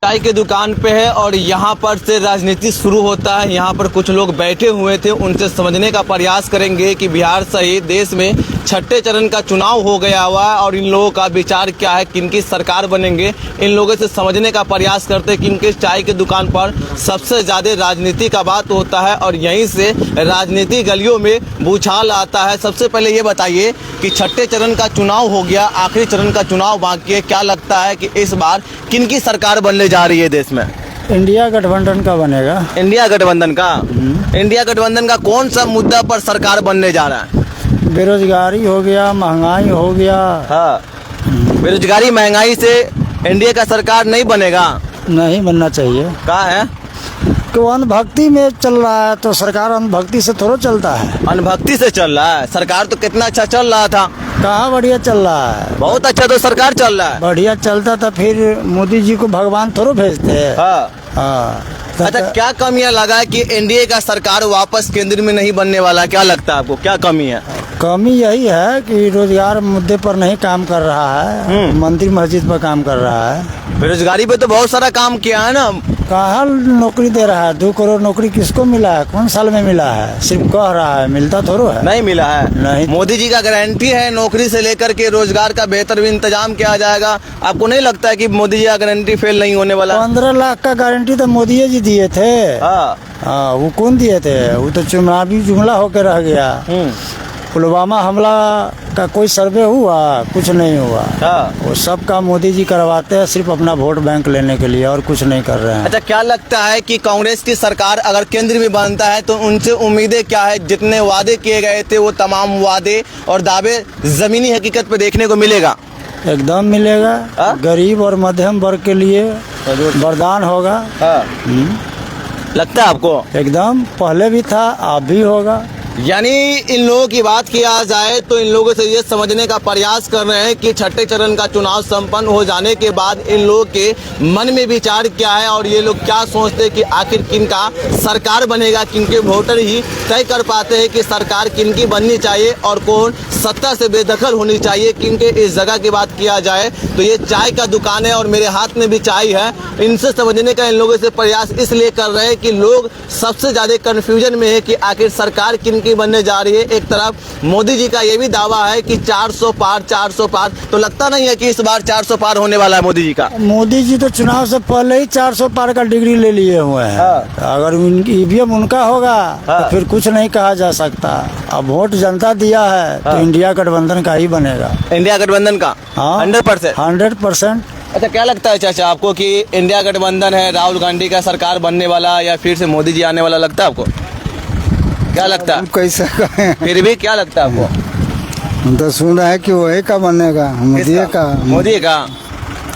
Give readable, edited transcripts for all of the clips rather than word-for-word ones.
चाय की दुकान पे है और यहाँ पर से राजनीति शुरू होता है। यहाँ पर कुछ लोग बैठे हुए थे, उनसे समझने का प्रयास करेंगे कि बिहार सहित देश में छठे चरण का चुनाव हो गया हुआ है और इन लोगों का विचार क्या है, किनकी सरकार बनेंगे। इन लोगों से समझने का प्रयास करते हैं कि इनके चाय की दुकान पर सबसे ज़्यादा राजनीति का बात होता है और यहीं से राजनीति गलियों में भूचाल आता है। सबसे पहले ये बताइए कि छठे चरण का चुनाव हो गया, आखिरी चरण का चुनाव बाकी है, क्या लगता है कि इस बार किनकी सरकार बनने जा रही है देश में? इंडिया गठबंधन का बनेगा। इंडिया गठबंधन का? इंडिया गठबंधन का कौन सा मुद्दा पर सरकार बनने जा रहा है? बेरोजगारी हो गया, महंगाई हो गया। हाँ, बेरोजगारी महंगाई से इंडिया का सरकार नहीं बनेगा? नहीं बनना चाहिए। कहा है कि वो अंधभक्ति में चल रहा है, तो सरकार अंधभक्ति से थोड़ा चलता है। अनभक्ति से चल रहा है। सरकार तो कितना अच्छा चल रहा था। कहाँ बढ़िया चल रहा है? बहुत अच्छा तो सरकार चल रहा है। बढ़िया चलता था फिर मोदी जी को भगवान थोड़ा भेजते हैं। हाँ। अच्छा, क्या कमियां लगा है कि एनडीए का सरकार वापस केंद्र में नहीं बनने वाला? क्या लगता है आपको, क्या कमी है? कमी यही है कि रोजगार मुद्दे पर नहीं काम कर रहा है, मंदिर मस्जिद पर काम कर रहा है। बेरोजगारी पे तो बहुत सारा काम किया है ना। कहाँ नौकरी दे रहा है? 2 करोड़ नौकरी किसको मिला है? कौन साल में मिला है? सिर्फ कह रहा है, मिलता थोड़ा है। नहीं मिला है। नहीं। मोदी जी का गारंटी है नौकरी से लेकर के रोजगार का बेहतर भी इंतजाम किया जाएगा। आपको नहीं लगता है कि मोदी जी का गारंटी फेल नहीं होने वाला? 15 लाख का गारंटी तो मोदी जी दिए थे। हाँ, वो कौन दिए थे? वो तो चुनावी जुमला होकर रह गया। पुलवामा हमला का कोई सर्वे हुआ? कुछ नहीं हुआ। वो सब का मोदी जी करवाते हैं सिर्फ अपना वोट बैंक लेने के लिए, और कुछ नहीं कर रहे हैं। अच्छा, क्या लगता है कि कांग्रेस की सरकार अगर केंद्र में बनता है तो उनसे उम्मीदें क्या है? जितने वादे किए गए थे वो तमाम वादे और दावे जमीनी हकीकत पे देखने को मिलेगा? एकदम मिलेगा। गरीब और मध्यम वर्ग के लिए वरदान होगा। लगता है आपको? एकदम, पहले भी था, अब भी होगा। यानी इन लोगों की बात किया जाए तो इन लोगों से ये समझने का प्रयास कर रहे हैं कि छठे चरण का चुनाव संपन्न हो जाने के बाद इन लोगों के मन में विचार क्या है और ये लोग क्या सोचते हैं कि आखिर किनका सरकार बनेगा। किनके वोटर ही तय कर पाते हैं कि सरकार किनकी बननी चाहिए और कौन सत्ता से बेदखल होनी चाहिए। किनके इस जगह की बात किया जाए तो ये चाय का दुकान है और मेरे हाथ में भी चाय है। इनसे समझने का इन लोगों से प्रयास इसलिए कर रहे हैं कि लोग सबसे ज़्यादा कन्फ्यूजन में है कि आखिर सरकार किनकी बनने जा रही है। एक तरफ मोदी जी का ये भी दावा है कि 400 पार 400 पार, तो लगता नहीं है कि इस बार 400 पार होने वाला है मोदी जी का? मोदी जी तो चुनाव से पहले ही 400 पार का डिग्री ले लिए हुए हैं। अगर ईवीएम उनका होगा तो फिर कुछ नहीं कहा जा सकता। अब वोट जनता दिया है तो इंडिया गठबंधन का ही बनेगा। इंडिया गठबंधन का? 100%। 100%। अच्छा, क्या लगता है चाचा आपको कि इंडिया गठबंधन है, राहुल गांधी का सरकार बनने वाला या फिर से मोदी जी आने वाला? लगता है आपको? क्या लगता है? कैसे कहें? फिर भी क्या लगता है आपको? हम तो सुन रहे हैं कि वही का बनेगा, मोदी का। मोदी का?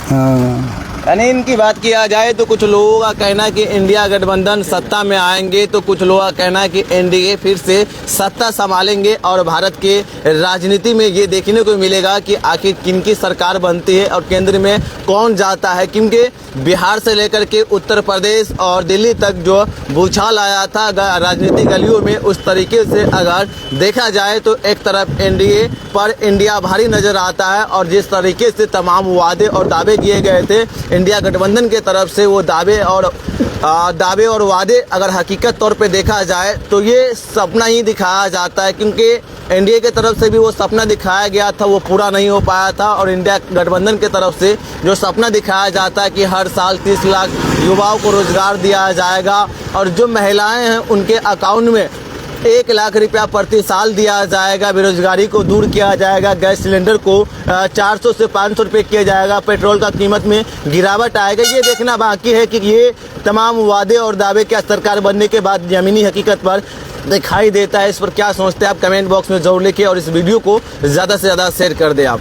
हाँ। यानी इनकी बात किया जाए तो कुछ लोगों का कहना है कि इंडिया गठबंधन सत्ता में आएंगे, तो कुछ लोगों का कहना है कि एनडीए फिर से सत्ता संभालेंगे और भारत के राजनीति में ये देखने को मिलेगा कि आखिर किनकी सरकार बनती है और केंद्र में कौन जाता है। क्योंकि बिहार से लेकर के उत्तर प्रदेश और दिल्ली तक जो भूचाल आया था राजनीतिक गलियों में, उस तरीके से अगर देखा जाए तो एक तरफ एनडीए पर इंडिया भारी नजर आता है और जिस तरीके से तमाम वादे और दावे किए गए थे इंडिया गठबंधन के तरफ से, वो दावे और वादे अगर हकीकत तौर पे देखा जाए तो ये सपना ही दिखाया जाता है। क्योंकि एनडीए के तरफ से भी वो सपना दिखाया गया था, वो पूरा नहीं हो पाया था और इंडिया गठबंधन के तरफ से जो सपना दिखाया जाता है कि हर साल 30 लाख युवाओं को रोजगार दिया जाएगा और जो महिलाएं हैं उनके अकाउंट में 1 लाख रुपया प्रति साल दिया जाएगा, बेरोजगारी को दूर किया जाएगा, गैस सिलेंडर को 400 से 500 रुपये किया जाएगा, पेट्रोल का कीमत में गिरावट आएगा। ये देखना बाकी है कि ये तमाम वादे और दावे क्या सरकार बनने के बाद ज़मीनी हकीकत पर दिखाई देता है। इस पर क्या सोचते हैं आप? कमेंट बॉक्स में जरूर लिखिए और इस वीडियो को ज़्यादा से ज़्यादा शेयर कर दें आप।